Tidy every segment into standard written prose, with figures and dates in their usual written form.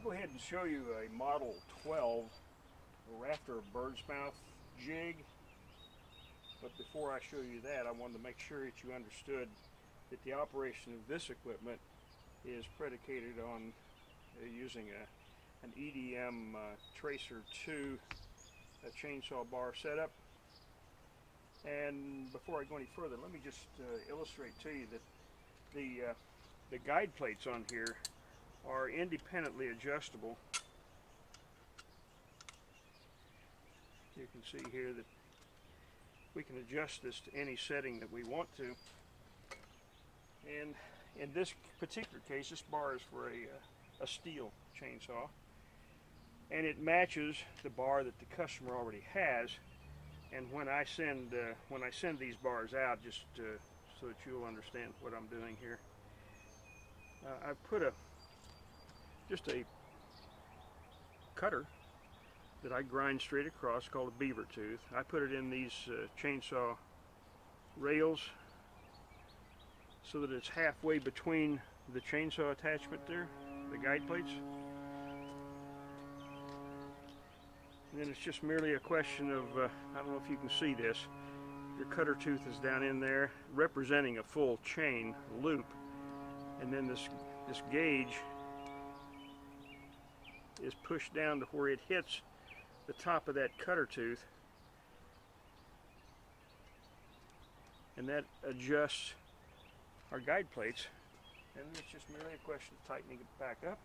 go ahead and show you a Model 12 Rafter Birdsmouth Jig. But before I show you that, I wanted to make sure that you understood that the operation of this equipment is predicated on using an EDM Tracer 2 chainsaw bar setup. And before I go any further, let me just illustrate to you that the guide plates on here are independently adjustable. You can see here that we can adjust this to any setting that we want to. And in this particular case, this bar is for a Stihl chainsaw, and it matches the bar that the customer already has. And when I send these bars out, just so that you'll understand what I'm doing here, I've put just a cutter that I grind straight across called a beaver tooth. I put it in these chainsaw rails so that it's halfway between the chainsaw attachment there, the guide plates. And then it's just merely a question of, I don't know if you can see this, your cutter tooth is down in there representing a full chain loop, and then this gauge is pushed down to where it hits the top of that cutter tooth, and that adjusts our guide plates, and it's just merely a question of tightening it back up.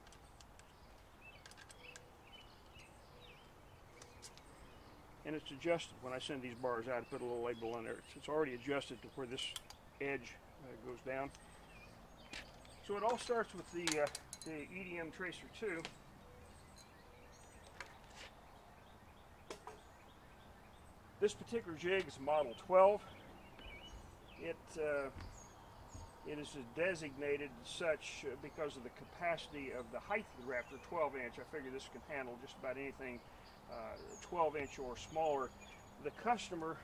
And it's adjusted. When I send these bars out, I put a little label on there. It's already adjusted to where this edge goes down. So it all starts with the EDM Tracer 2. This particular jig is a Model 12. It is designated such because of the capacity of the height of the Rafter, 12 inch. I figure this can handle just about anything 12 inch or smaller. The customer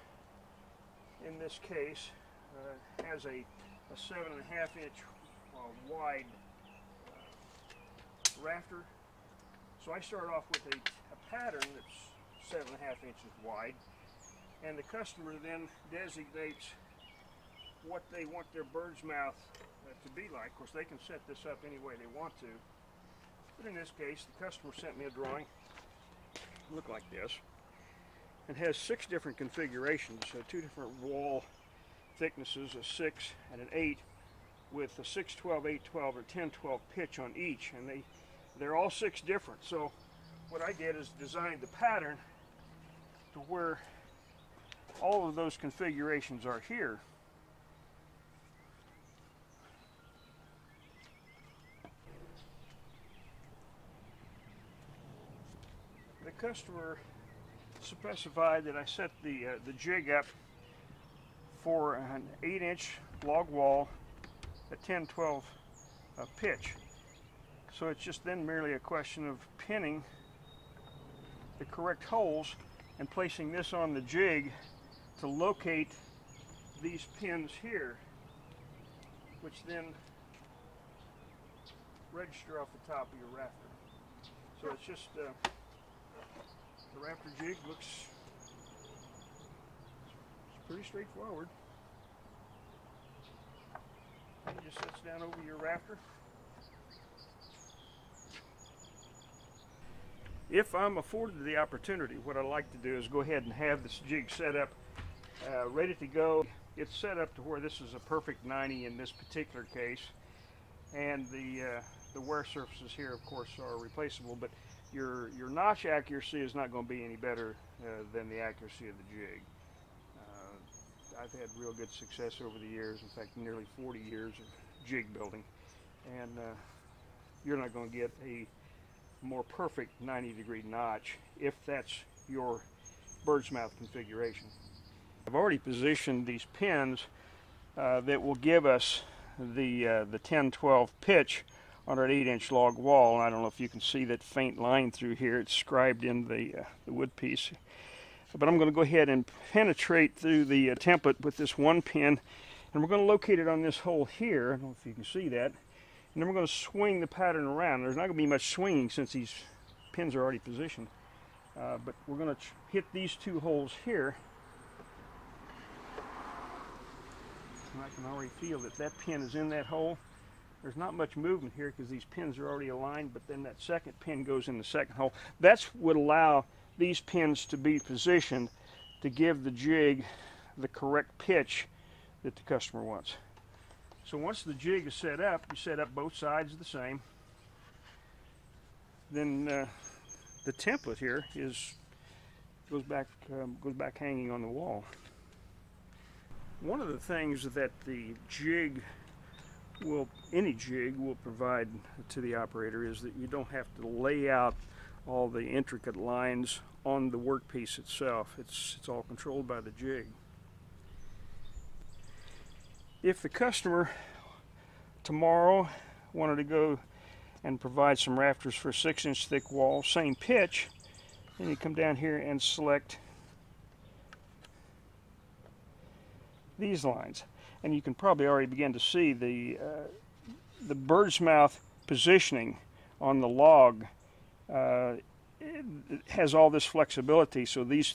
in this case has a 7.5 inch wide rafter. So I start off with a pattern that's 7.5 inches wide, and the customer then designates what they want their bird's mouth to be like. Of course, they can set this up any way they want to, but in this case the customer sent me a drawing. Look like this, and has 6 different configurations, 2 different wall thicknesses, a 6 and an 8, with a 6/12, 8/12, or 10/12 pitch on each, and they're all 6 different. So what I did is designed the pattern to where all of those configurations are here. The customer specified that I set the jig up for an 8 inch log wall at 10/12 pitch. So it's just then merely a question of pinning the correct holes and placing this on the jig to locate these pins here, which then register off the top of your rafter. So it's just the Rafter jig looks pretty straightforward. It just sits down over your rafter. If I'm afforded the opportunity, what I like to do is go ahead and have this jig set up, ready to go. It's set up to where this is a perfect 90 in this particular case, and the wear surfaces here, of course, are replaceable, but your notch accuracy is not going to be any better than the accuracy of the jig. I've had real good success over the years, in fact nearly 40 years of jig building, and you're not going to get a more perfect 90-degree notch if that's your bird's mouth configuration. I've already positioned these pins that will give us the 10/12 pitch on an 8 inch log wall. And I don't know if you can see that faint line through here. It's scribed in the wood piece. But I'm going to go ahead and penetrate through the template with this one pin, and we're going to locate it on this hole here. I don't know if you can see that. And then we're going to swing the pattern around. There's not going to be much swinging since these pins are already positioned. But we're going to hit these two holes here. And I can already feel that that pin is in that hole. There's not much movement here because these pins are already aligned, but then that second pin goes in the second hole. That's what would allow these pins to be positioned to give the jig the correct pitch that the customer wants. So once the jig is set up, you set up both sides the same. Then the template here goes back hanging on the wall. One of the things that the any jig will provide to the operator is that you don't have to lay out all the intricate lines on the workpiece itself. It's all controlled by the jig. If the customer tomorrow wanted to go and provide some rafters for a 6-inch thick wall, same pitch, then you come down here and select these lines. And you can probably already begin to see the birdsmouth positioning on the log. It has all this flexibility, so this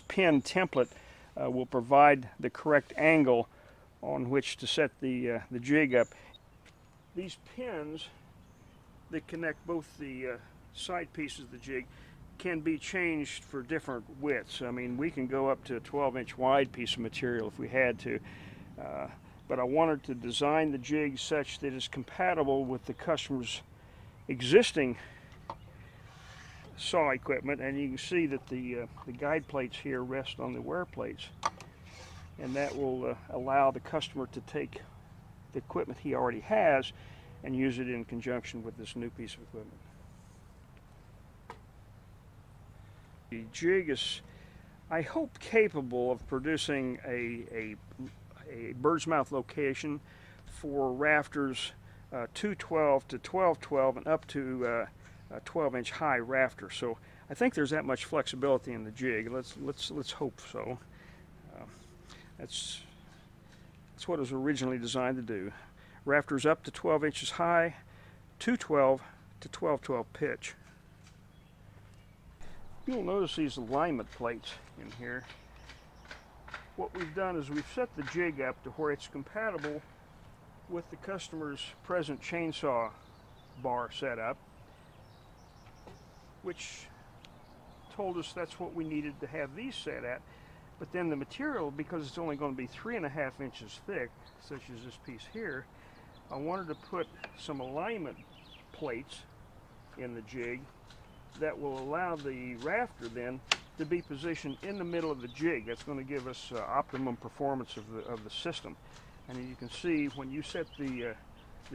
pin template will provide the correct angle on which to set the jig up. These pins that connect both the side pieces of the jig can be changed for different widths. I mean, we can go up to a 12-inch wide piece of material if we had to. But I wanted to design the jig such that it's compatible with the customer's existing saw equipment, and you can see that the guide plates here rest on the wear plates, and that will allow the customer to take the equipment he already has and use it in conjunction with this new piece of equipment. The jig is, I hope, capable of producing a birdsmouth location for rafters 212 to 1212 and up to a 12-inch high rafter. So I think there's that much flexibility in the jig. Let's hope so. That's what it was originally designed to do. Rafters up to 12 inches high, 212 to 1212 pitch. You'll notice these alignment plates in here. What we've done is we've set the jig up to where it's compatible with the customer's present chainsaw bar setup, which told us that's what we needed to have these set at. But then the material, because it's only going to be 3.5 inches thick, such as this piece here, I wanted to put some alignment plates in the jig that will allow the rafter then to be positioned in the middle of the jig. That's going to give us optimum performance of the system. And you can see when you set the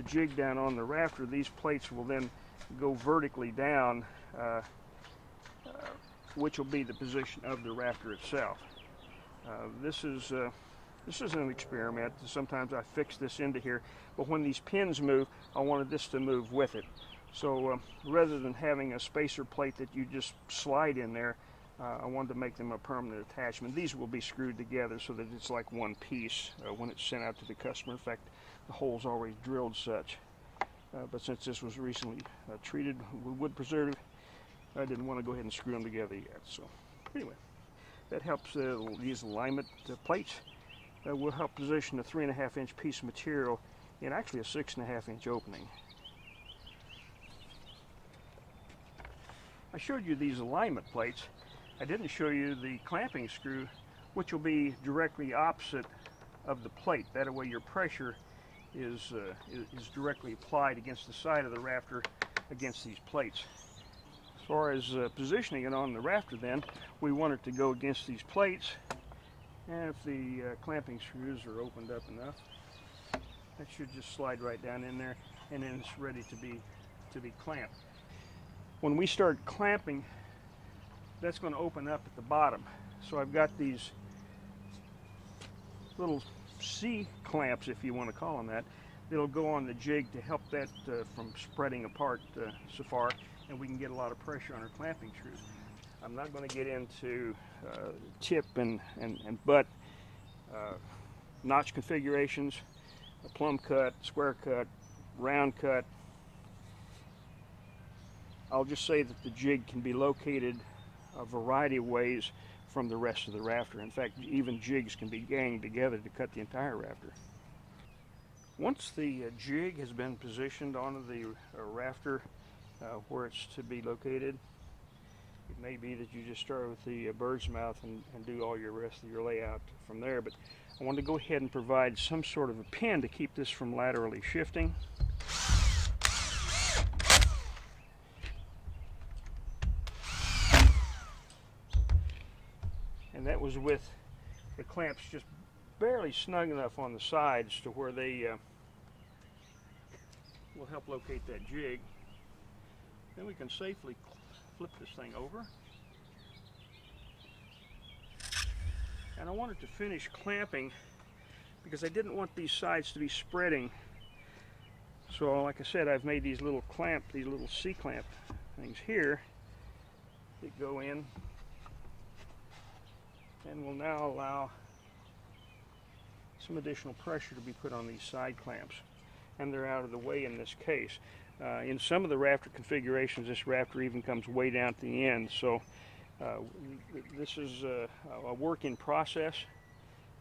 jig down on the rafter, these plates will then go vertically down, which will be the position of the rafter itself. This is an experiment. Sometimes I fix this into here, but when these pins move, I wanted this to move with it. So rather than having a spacer plate that you just slide in there, I wanted to make them a permanent attachment. These will be screwed together so that it's like one piece when it's sent out to the customer. In fact, the hole's always drilled such. But since this was recently treated with wood preservative, I didn't want to go ahead and screw them together yet. So anyway, that helps. These alignment plates will help position a 3.5 inch piece of material in actually a 6.5 inch opening. I showed you these alignment plates. I didn't show you the clamping screw, which will be directly opposite of the plate. That way your pressure is directly applied against the side of the rafter against these plates. As far as positioning it on the rafter then, we want it to go against these plates, and if the clamping screws are opened up enough, that should just slide right down in there, and then it's ready to be clamped. When we start clamping, that's going to open up at the bottom. So I've got these little C clamps, if you want to call them that, that'll go on the jig to help that from spreading apart so far, and we can get a lot of pressure on our clamping screws. I'm not going to get into tip and butt notch configurations, a plumb cut, square cut, round cut. I'll just say that the jig can be located a variety of ways from the rest of the rafter. In fact, even jigs can be ganged together to cut the entire rafter. Once the jig has been positioned onto the rafter where it's to be located, it may be that you just start with the bird's mouth and do all your rest of your layout from there. But I want to go ahead and provide some sort of a pin to keep this from laterally shifting. And that was with the clamps just barely snug enough on the sides to where they will help locate that jig. Then we can safely flip this thing over. And I wanted to finish clamping because I didn't want these sides to be spreading. So like I said, I've made these little these little C-clamp things here that go in and will now allow some additional pressure to be put on these side clamps, and they're out of the way in this case. In some of the rafter configurations, this rafter even comes way down at the end, so this is a work in process,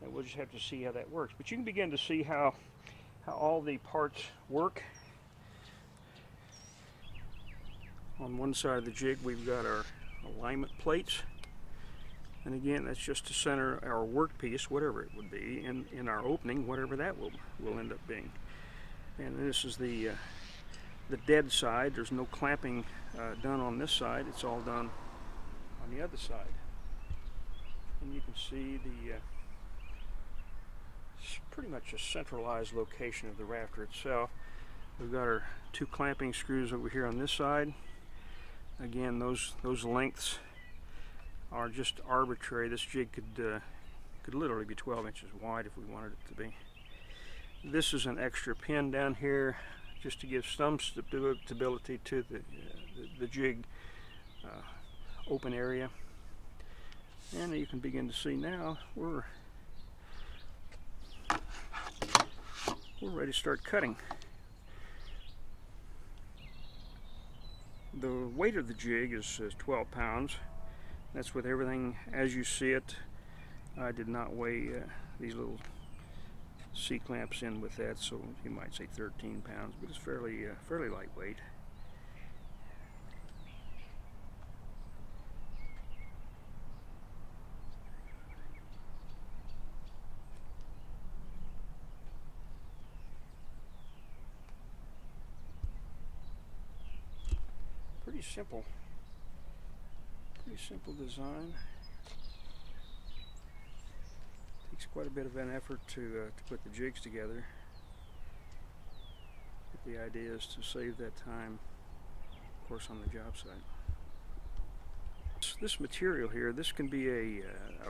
and we'll just have to see how that works. But you can begin to see how all the parts work. On one side of the jig, we've got our alignment plates. And again, that's just to center our workpiece, whatever it would be, in our opening, whatever that will end up being. And this is the dead side. There's no clamping done on this side. It's all done on the other side. And you can see it's pretty much a centralized location of the rafter itself. We've got our two clamping screws over here on this side. Again, those lengths are just arbitrary. This jig could literally be 12 inches wide if we wanted it to be. This is an extra pin down here just to give some stability to the jig open area. And you can begin to see now we're ready to start cutting. The weight of the jig is 12 pounds. That's with everything as you see it. I did not weigh these little C-clamps in with that, so you might say 13 pounds, but it's fairly lightweight. Pretty simple. Pretty simple design. Takes quite a bit of an effort to put the jigs together. But the idea is to save that time, of course, on the job site. This material here, this can be a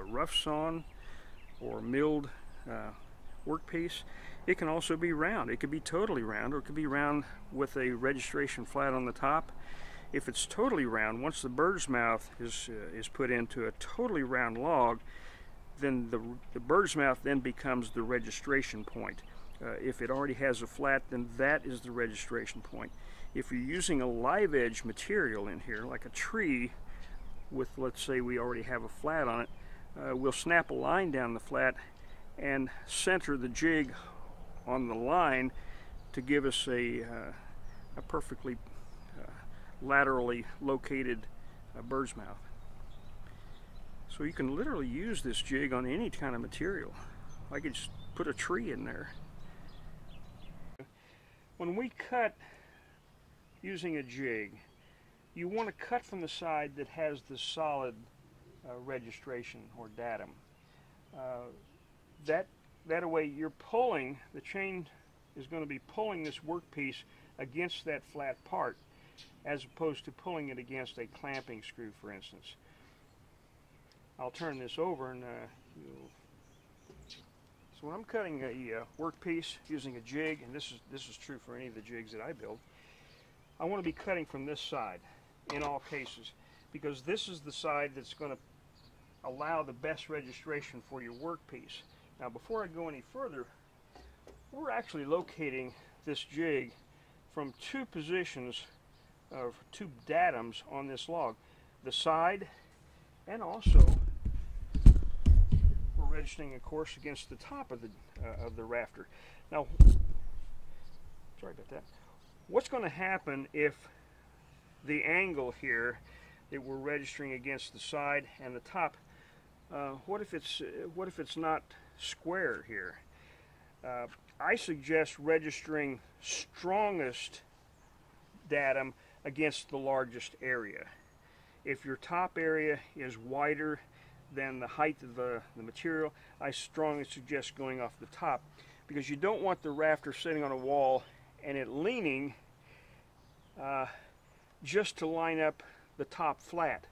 rough sawn or milled workpiece. It can also be round. It could be totally round, or it could be round with a registration flat on the top. If it's totally round, once the bird's mouth is put into a totally round log, then the bird's mouth then becomes the registration point. If it already has a flat, then that is the registration point. If you're using a live edge material in here, like a tree with, let's say we already have a flat on it, we'll snap a line down the flat and center the jig on the line to give us a perfectly laterally located bird's mouth. So you can literally use this jig on any kind of material. I could just put a tree in there. When we cut using a jig, you want to cut from the side that has the solid registration or datum. That way you're pulling, the chain is going to be pulling this workpiece against that flat part, as opposed to pulling it against a clamping screw, for instance. I'll turn this over and so when I'm cutting a workpiece using a jig, and this is true for any of the jigs that I build, I want to be cutting from this side in all cases, because this is the side that's going to allow the best registration for your workpiece. Now, before I go any further, we're actually locating this jig from two positions of two datums on this log, the side, and also we're registering, of course, against the top of the rafter. Now, sorry about that. What's going to happen if the angle here that we're registering against the side and the top? What if it's not square here? I suggest registering strongest datum against the largest area. If your top area is wider than the height of the material, I strongly suggest going off the top, because you don't want the rafter sitting on a wall and it leaning just to line up the top flat.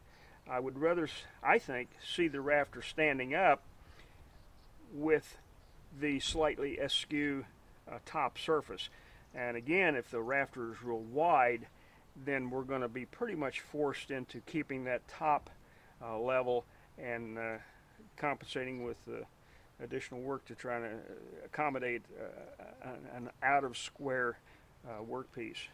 I would rather, I think, see the rafter standing up with the slightly askew top surface. And again, if the rafter is real wide, then we're going to be pretty much forced into keeping that top level and compensating with additional work to try to accommodate an out of square workpiece.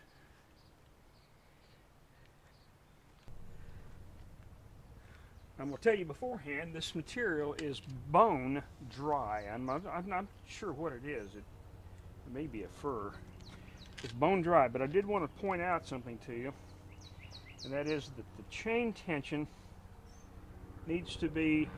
I'm going to tell you beforehand, this material is bone dry. I'm not sure what it is. It may be a fur. It's bone dry, but I did want to point out something to you, and that is that the chain tension needs to be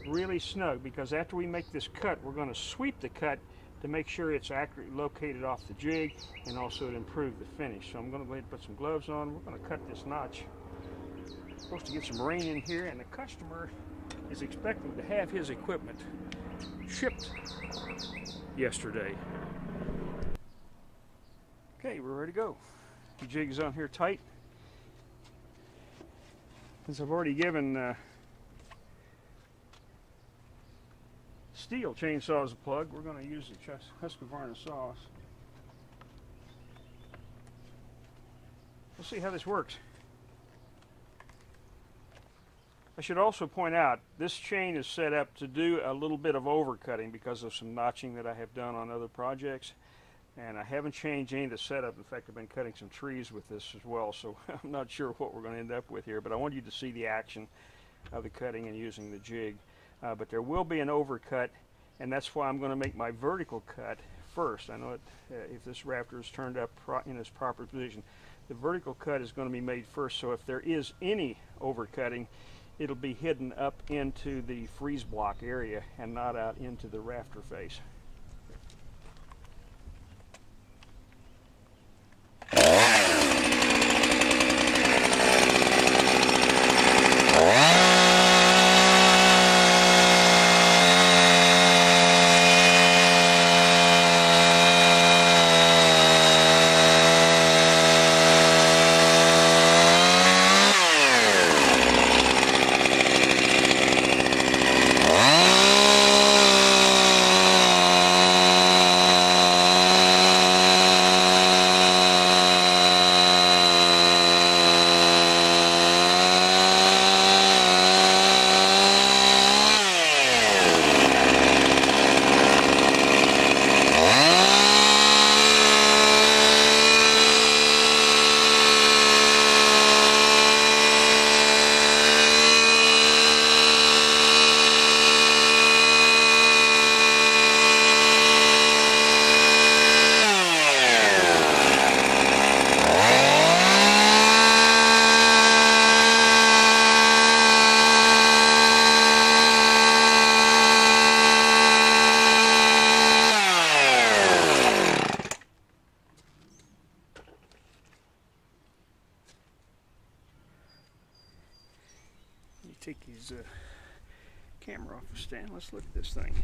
really snug, because after we make this cut, we're going to sweep the cut to make sure it's accurately located off the jig, and also to improve the finish. So I'm going to go ahead and put some gloves on. We're going to cut this notch. Supposed to get some rain in here, and the customer is expecting to have his equipment shipped yesterday. Okay, we're ready to go. The jig is on here tight. Since I've already given Stihl chainsaws a plug, we're going to use the Husqvarna saws. We'll see how this works. I should also point out, this chain is set up to do a little bit of overcutting because of some notching that I have done on other projects, and I haven't changed any of the setup. In fact, I've been cutting some trees with this as well, so I'm not sure what we're going to end up with here, but I want you to see the action of the cutting and using the jig. But there will be an overcut, and that's why I'm going to make my vertical cut first. I know if this rafter is turned up in its proper position, the vertical cut is going to be made first, so if there is any overcutting, it'll be hidden up into the freeze block area and not out into the rafter face. Take his camera off the stand. Let's look at this thing.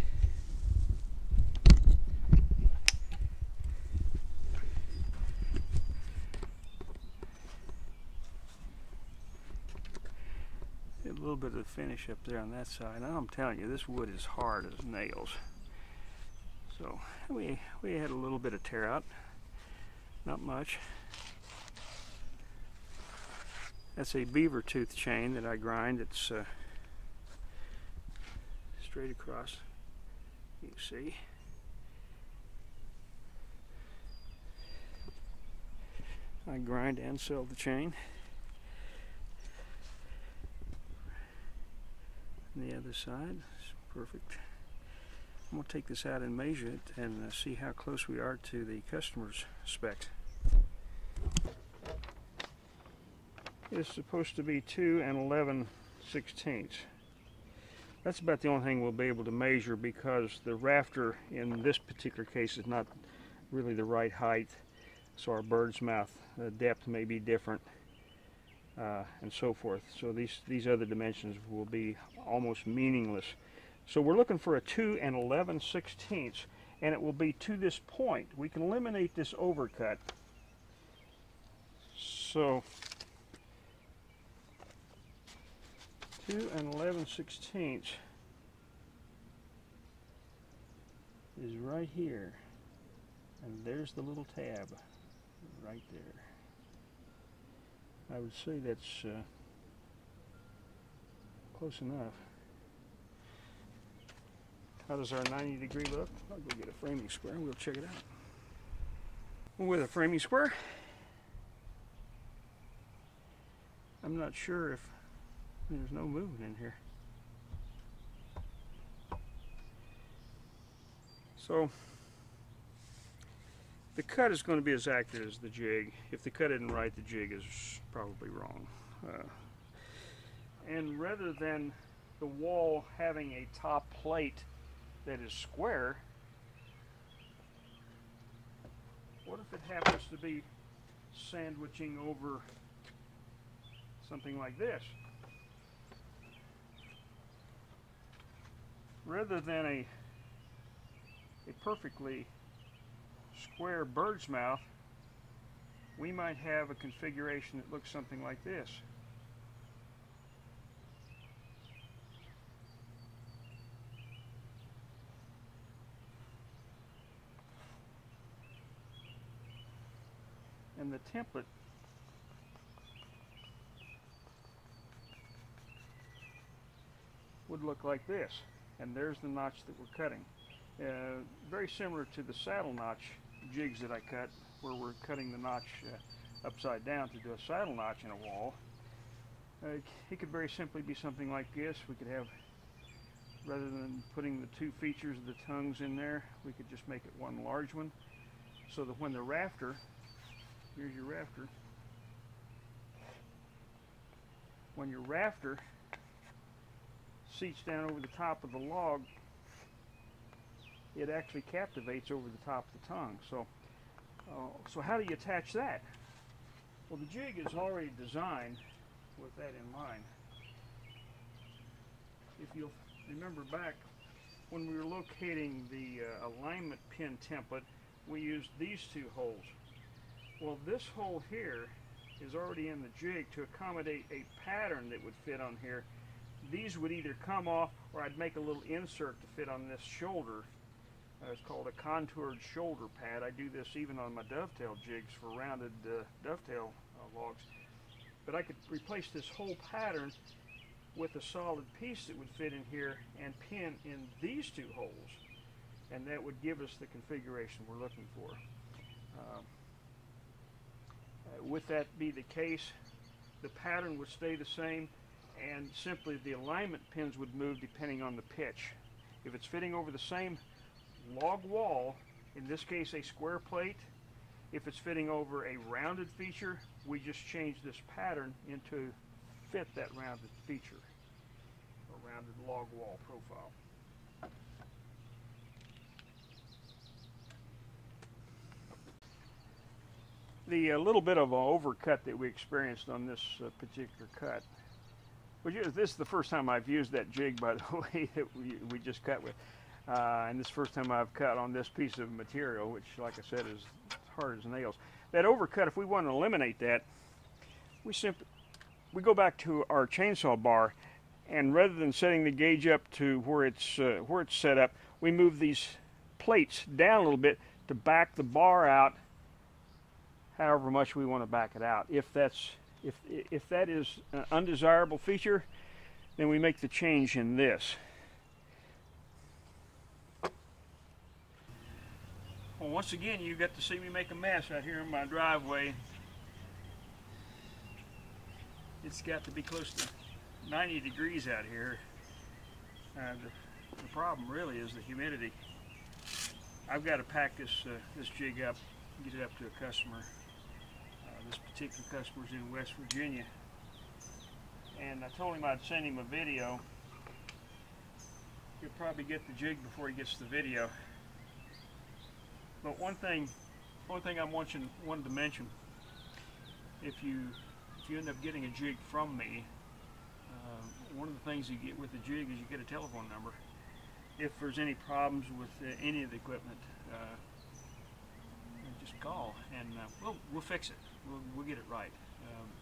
Get a little bit of the finish up there on that side. Now I'm telling you, this wood is hard as nails. So we had a little bit of tear out, not much. That's a beaver tooth chain that I grind. It's straight across. You can see. I grind and sell the chain. And the other side is perfect. I'm going to take this out and measure it and see how close we are to the customer's specs. It's supposed to be 2 11/16. That's about the only thing we'll be able to measure, because the rafter in this particular case is not really the right height, so our bird's mouth depth may be different, and so forth. So these other dimensions will be almost meaningless. So we're looking for a 2 11/16, and it will be to this point. We can eliminate this overcut. So 2 11/16 is right here, and there's the little tab right there. I would say that's close enough. How does our 90-degree look? I'll go get a framing square and we'll check it out. With a framing square, I'm not sure if there's no movement in here. So the cut is going to be as accurate as the jig. If the cut isn't right, the jig is probably wrong. And rather than the wall having a top plate that is square, what if it happens to be sandwiching over something like this? Rather than a perfectly square bird's mouth, we might have a configuration that looks something like this. And the template would look like this. And there's the notch that we're cutting. Very similar to the saddle notch jigs that I cut, where we're cutting the notch upside down to do a saddle notch in a wall. It could very simply be something like this. We could have, rather than putting the two features of the tongues in there, we could just make it one large one, so that when the rafter, here's your rafter, when your rafter seats down over the top of the log, it actually captivates over the top of the tongue. So how do you attach that? Well, the jig is already designed with that in mind. If you'll remember back when we were locating the alignment pin template, we used these two holes. Well, this hole here is already in the jig to accommodate a pattern that would fit on here. These would either come off, or I'd make a little insert to fit on this shoulder. It's called a contoured shoulder pad. I do this even on my dovetail jigs for rounded dovetail logs. But I could replace this whole pattern with a solid piece that would fit in here and pin in these two holes, and that would give us the configuration we're looking for. With that be the case, the pattern would stay the same, and simply the alignment pins would move depending on the pitch. If it's fitting over the same log wall, in this case a square plate, if it's fitting over a rounded feature, we just change this pattern into fit that rounded feature, or rounded log wall profile. The little bit of an overcut that we experienced on this particular cut, this is the first time I've used that jig, by the way, that we just cut with. And this is the first time I've cut on this piece of material, which, like I said, is hard as nails. That overcut, if we want to eliminate that, we go back to our chainsaw bar, and rather than setting the gauge up to where it's set up, we move these plates down a little bit to back the bar out however much we want to back it out. If that is an undesirable feature, then we make the change in this. Well, once again, you got to see me make a mess out here in my driveway. it's got to be close to 90 degrees out here. The problem really is the humidity. I've got to pack this jig up, get it up to a customer. This particular customer's in West Virginia, and I told him I'd send him a video. He'll probably get the jig before he gets the video. But one thing I'm wanted to mention: if you end up getting a jig from me, one of the things you get with the jig is you get a telephone number. If there's any problems with any of the equipment, just call and we'll fix it. We'll get it right.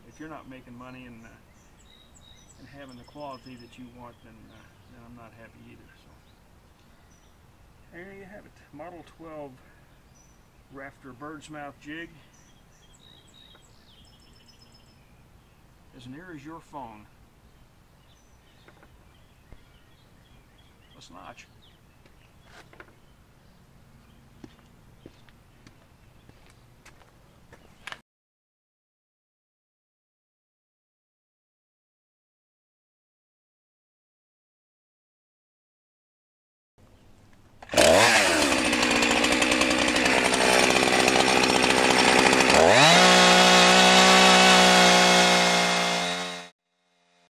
If you're not making money and having the quality that you want, then I'm not happy either. So there you have it, Model 12 Rafter Birdsmouth Jig, as near as your phone. Let's notch.